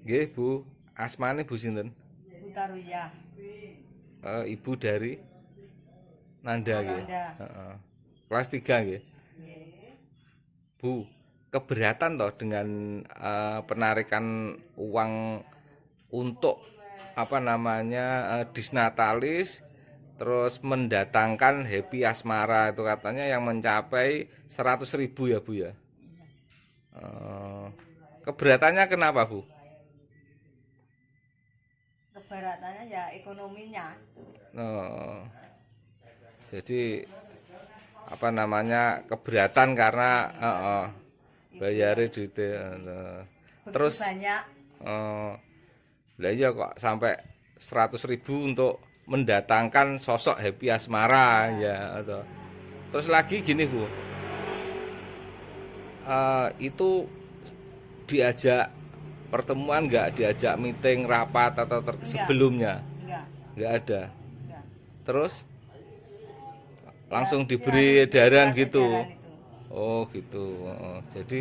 Nggih, Bu. Asmane Bu sinten? Utaruya, Ibu dari Nanda nggih. Nanda. Heeh. Kelas 3 nggih. Nggih. Bu, keberatan toh dengan penarikan uang untuk apa namanya disnatalis terus mendatangkan happy asmara itu katanya yang mencapai 100.000 ya Bu ya. Eh, Keberatannya kenapa Bu? Kebaratannya ya ekonominya. Eh, jadi apa namanya keberatan karena bayarnya duitnya. Begitu Terus banyak. lah iya kok sampai 100.000 untuk mendatangkan sosok Happy Asmara Ya, ya atau terus lagi gini Bu, itu diajak pertemuan nggak, diajak meeting rapat atau enggak, sebelumnya enggak, nggak ada, enggak. terus Ya, langsung dianu diberi gitu edaran surat edaran gitu. itu. Oh gitu. Oh, jadi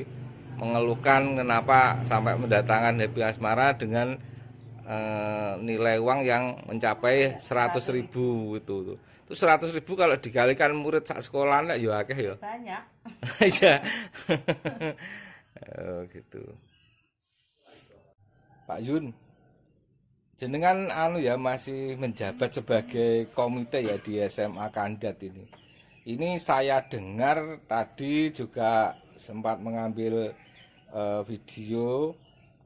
mengeluhkan kenapa sampai mendatangkan Happy Asmara dengan nilai uang yang mencapai Ya, 100.000. 100.000 itu. Terus 100.000 kalau dikalikan murid sak sekolahan ya akeh ya. Banyak. Iya. Oh gitu. Pak Yun, jenengan anu ya masih menjabat sebagai komite ya di SMA Kandat ini. Ini saya dengar tadi juga sempat mengambil video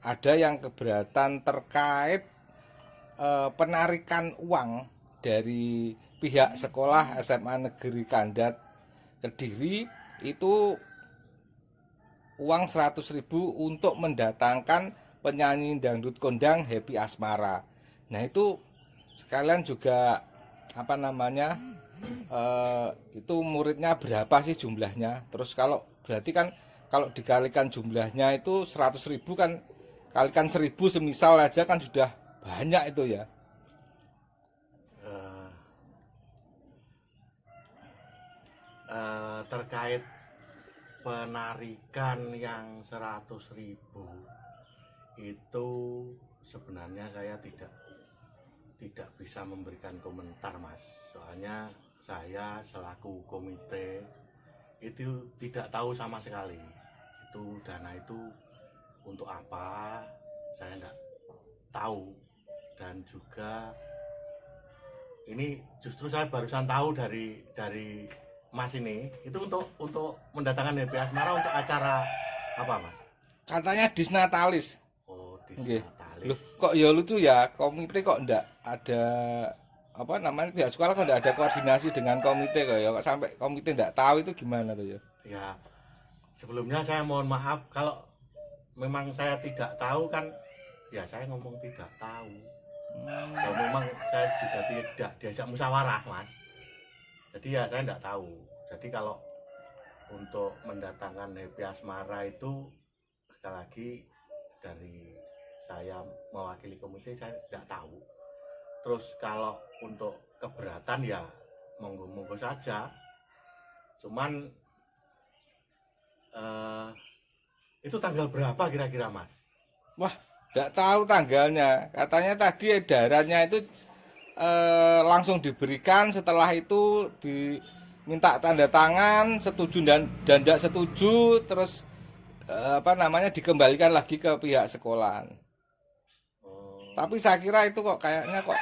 ada yang keberatan terkait penarikan uang dari pihak sekolah SMA Negeri Kandat Kediri itu uang 100.000 untuk mendatangkan penyanyi dangdut kondang Happy Asmara. Nah itu sekalian juga apa namanya itu muridnya berapa sih jumlahnya? Terus kalau berarti kan kalau dikalikan jumlahnya itu 100.000 kan kalikan 1.000 semisal aja kan sudah banyak itu ya. Eh, Terkait penarikan yang 100.000 itu sebenarnya saya tidak bisa memberikan komentar, Mas. Soalnya saya selaku komite itu tidak tahu sama sekali itu dana itu untuk apa, saya tidak tahu. Dan juga ini justru saya barusan tahu dari Mas ini itu untuk mendatangkan Happy Asmara untuk acara apa, Mas? Katanya disnatalis. Oh, Nggih. disnatalis. Loh, kok ya lucu ya, komite kok ndak ada apa namanya pihak sekolah kok ndak ada koordinasi dengan komite kok ya. Kok sampai komite ndak tahu itu gimana tuh ya? Ya, sebelumnya saya mohon maaf kalau memang saya tidak tahu kan, ya saya ngomong tidak tahu. Kalau memang saya juga tidak diajak musyawarah, Mas. Jadi ya saya tidak tahu. Jadi kalau untuk mendatangkan Happy Asmara itu sekali lagi dari saya mewakili komite saya tidak tahu. Terus kalau untuk keberatan ya monggo-monggo saja. Cuman itu tanggal berapa kira-kira, Mas? Wah, ndak tahu tanggalnya. Katanya tadi edarannya itu langsung diberikan, setelah itu diminta tanda tangan, setuju dan tidak setuju, terus apa namanya dikembalikan lagi ke pihak sekolahan. Oh, Tapi saya kira itu kok kayaknya kok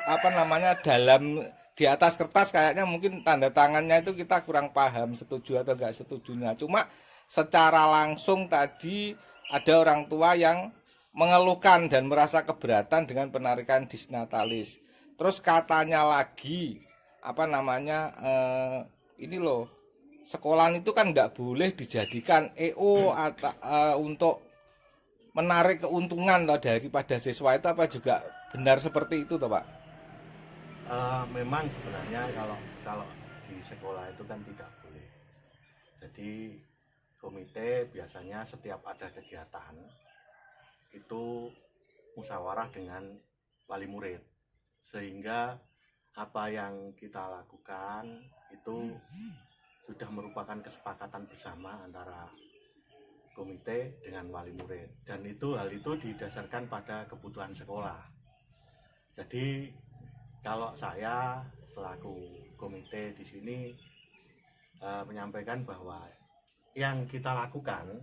apa namanya dalam di atas kertas kayaknya mungkin tanda tangannya itu kita kurang paham setuju atau enggak setujunya. Cuma secara langsung tadi ada orang tua yang mengeluhkan dan merasa keberatan dengan penarikan disnatalis. Terus katanya lagi apa namanya ini loh sekolahan itu kan nggak boleh dijadikan EO atau untuk menarik keuntungan loh daripada siswa itu, apa juga benar seperti itu toh Pak? memang sebenarnya kalau kalau di sekolah itu kan tidak boleh. Jadi komite biasanya setiap ada kegiatan itu musyawarah dengan wali murid, sehingga apa yang kita lakukan itu sudah merupakan kesepakatan bersama antara komite dengan wali murid, dan hal itu didasarkan pada kebutuhan sekolah. Jadi kalau saya selaku komite di sini menyampaikan bahwa yang kita lakukan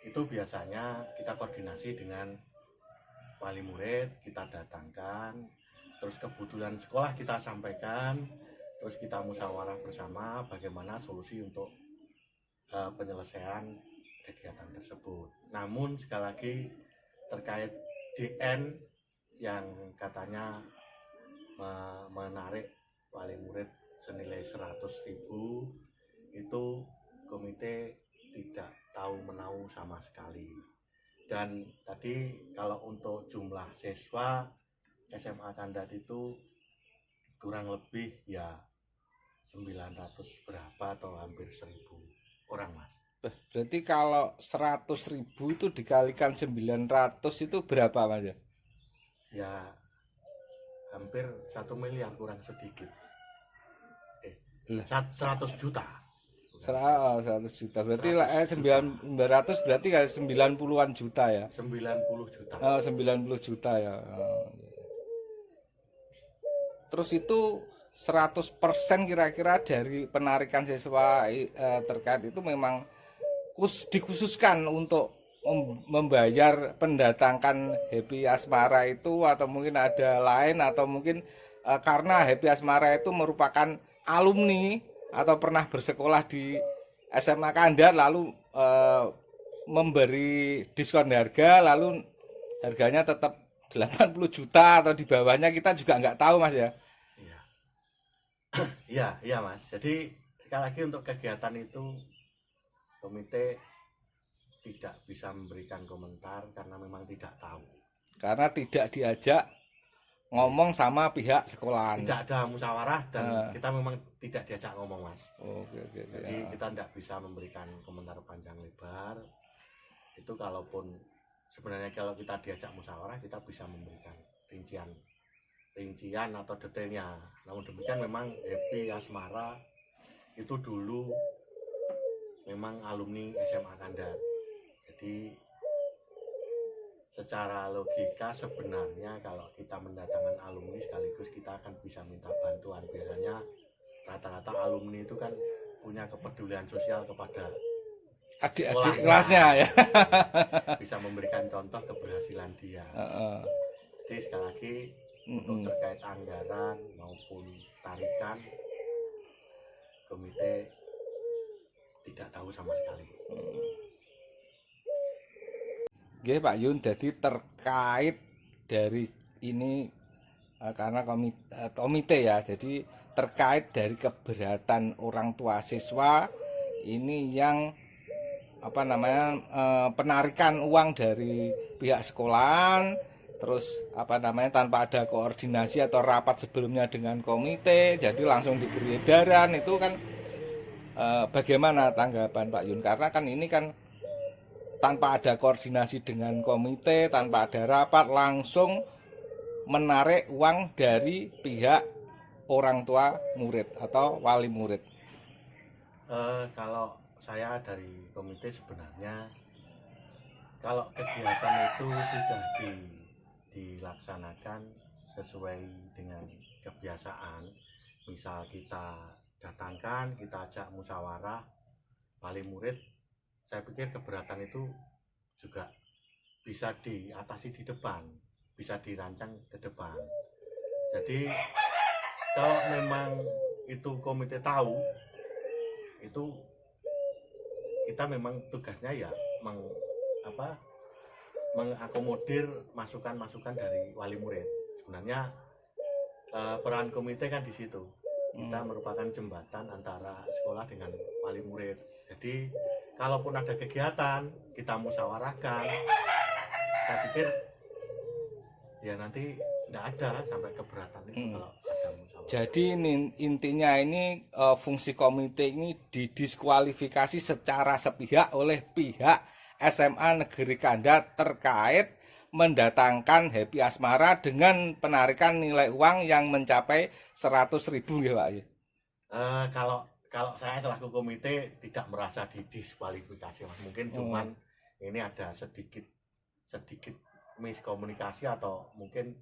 itu biasanya kita koordinasi dengan wali murid, kita datangkan, terus kebutuhan sekolah kita sampaikan, terus kita musyawarah bersama bagaimana solusi untuk penyelesaian kegiatan tersebut. Namun sekali lagi terkait DN yang katanya menarik wali murid senilai 100.000, itu komite tidak tahu menau sama sekali. Dan tadi kalau untuk jumlah siswa SMA Kandat itu kurang lebih ya 900 berapa atau hampir 1.000 orang, Mas. Berarti kalau 100.000 itu dikalikan 900 itu berapa, Mas ya? Ya hampir 1 miliar kurang sedikit. 100 juta. 100 juta. Berarti 900 berarti kayak 90-an juta ya. 90 juta. 90 juta ya. Terus itu 100% kira-kira dari penarikan siswa terkait itu memang dikhususkan untuk membayar pendatangkan Happy Asmara itu, atau mungkin ada lain, atau mungkin karena Happy Asmara itu merupakan alumni atau pernah bersekolah di SMA Kandat lalu memberi diskon harga, lalu harganya tetap 80 juta atau di bawahnya kita juga nggak tahu, Mas ya. Iya Mas. Jadi sekali lagi untuk kegiatan itu komite tidak bisa memberikan komentar karena memang tidak tahu. Karena tidak diajak ngomong sama pihak sekolahan. Tidak ada musyawarah dan kita memang tidak diajak ngomong, Mas. Oke. Jadi kita tidak bisa memberikan komentar panjang lebar. Itu kalaupun sebenarnya kalau kita diajak musyawarah kita bisa memberikan rincian atau detailnya. Namun demikian memang Happy Asmara itu dulu memang alumni SMA Kandat. Jadi secara logika sebenarnya kalau kita mendatangkan alumni sekaligus kita akan bisa minta bantuan. Biasanya rata-rata alumni itu kan punya kepedulian sosial kepada adik-adik kelasnya ya. Bisa memberikan contoh keberhasilan dia. Jadi sekali lagi untuk terkait anggaran maupun tarikan komite tidak tahu sama sekali. Oke Pak Yun, jadi terkait dari ini karena komite ya, jadi terkait dari keberatan orang tua siswa ini yang penarikan uang dari pihak sekolahan, terus tanpa ada koordinasi atau rapat sebelumnya dengan komite, jadi langsung diberi edaran. Itu kan bagaimana tanggapan Pak Yun? Karena kan ini kan tanpa ada koordinasi dengan komite, tanpa ada rapat, langsung menarik uang dari pihak orang tua murid atau wali murid. Kalau saya dari komite sebenarnya kalau kegiatan itu sudah dilaksanakan sesuai dengan kebiasaan, misal kita datangkan, kita ajak musyawarah wali murid, saya pikir keberatan itu juga bisa diatasi di depan, bisa dirancang ke depan. Jadi kalau memang itu komite tahu, itu kita memang tugasnya ya mengakomodir masukan-masukan dari wali murid. Sebenarnya peran komite kan di situ. Kita merupakan jembatan antara sekolah dengan wali murid. Jadi kalaupun ada kegiatan kita musyawarahkan, saya pikir ya nanti tidak ada sampai keberatan itu kalau ada musyawarah. Jadi intinya ini fungsi komite ini didiskualifikasi secara sepihak oleh pihak SMA Negeri Kandat terkait mendatangkan Happy Asmara dengan penarikan nilai uang yang mencapai 100.000 ya Pak ya. kalau saya selaku komite tidak merasa didiskualifikasi, Mas. Mungkin cuman ini ada sedikit miskomunikasi atau mungkin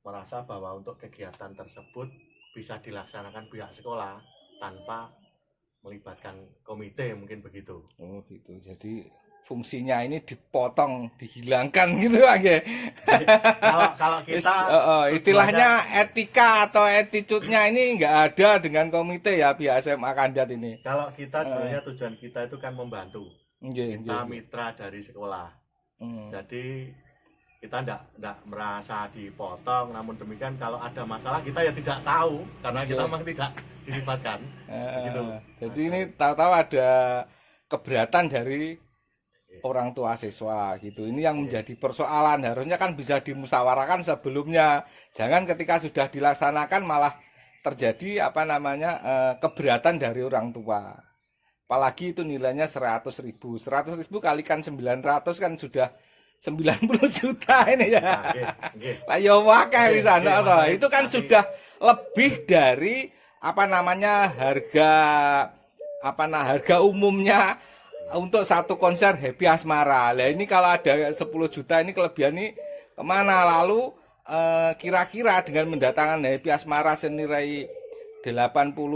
merasa bahwa untuk kegiatan tersebut bisa dilaksanakan pihak sekolah tanpa melibatkan komite, mungkin begitu. Oh gitu. Jadi fungsinya ini dipotong, dihilangkan gitu aja. Kalau kita istilahnya etika atau attitude-nya ini nggak ada dengan komite ya pihak SMA Kandat ini. kalau kita sebenarnya tujuan kita itu kan membantu. Nggih, Kita nggih. mitra dari sekolah. Hmm. Jadi kita tidak merasa dipotong, namun demikian kalau ada masalah kita ya tidak tahu karena kita memang tidak dilibatkan. Gitu. Jadi ini tahu-tahu ada keberatan dari orang tua siswa gitu. Ini yang menjadi persoalan. Harusnya kan bisa dimusyawarahkan sebelumnya. Jangan ketika sudah dilaksanakan malah terjadi keberatan dari orang tua. Apalagi itu nilainya 100.000. 100.000 kalikan 900 kan sudah 90 juta ini ya. Lah ya wakeh di sana toh. Itu kan sudah lebih dari harga umumnya untuk satu konser Happy Asmara. Lah ini kalau ada 10 juta ini kelebihan ini kemana? Lalu kira-kira dengan mendatangkan Happy Asmara senilai 90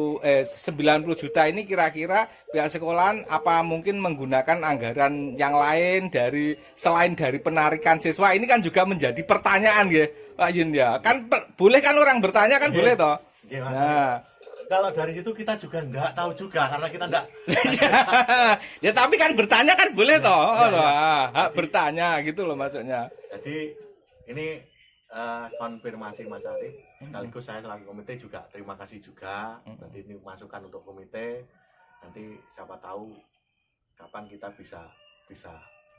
juta ini kira-kira pihak sekolahan apa mungkin menggunakan anggaran yang lain selain dari penarikan siswa? Ini kan juga menjadi pertanyaan ya Pak Yun ya. Kan boleh kan orang bertanya kan boleh toh. Nah, kalau dari situ kita juga nggak tahu juga karena kita nggak. ya tapi kan bertanya kan boleh toh. Hak bertanya gitu loh maksudnya. Jadi ini konfirmasi Mas Arif. Sekaligus saya selaku komite juga terima kasih juga. Nanti ini masukan untuk komite. Nanti siapa tahu kapan kita bisa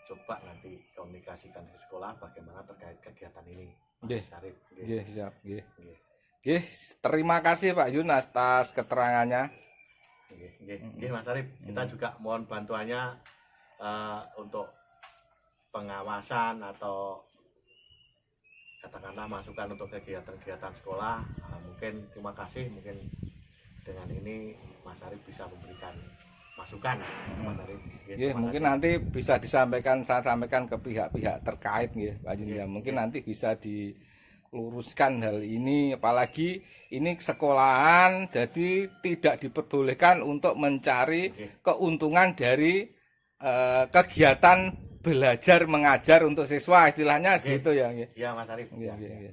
coba nanti komunikasikan di sekolah bagaimana terkait kegiatan ini. Nggih. Mas Arif. Nggih, siap, nggih. Nggih. Nggih, terima kasih Pak Yun atas keterangannya. Nggih, Mas Arif. Kita juga mohon bantuannya untuk pengawasan atau katakanlah masukan untuk kegiatan-kegiatan sekolah. Mungkin terima kasih, mungkin dengan ini Mas Arif bisa memberikan masukan. Mas Arif. Ya, mungkin nanti bisa saya sampaikan ke pihak-pihak terkait ya Pak Yun ya. Mungkin nanti bisa diluruskan hal ini, apalagi ini sekolahan jadi tidak diperbolehkan untuk mencari keuntungan dari kegiatan belajar mengajar untuk siswa, istilahnya segitu ya. Iya Mas Arif. Iya.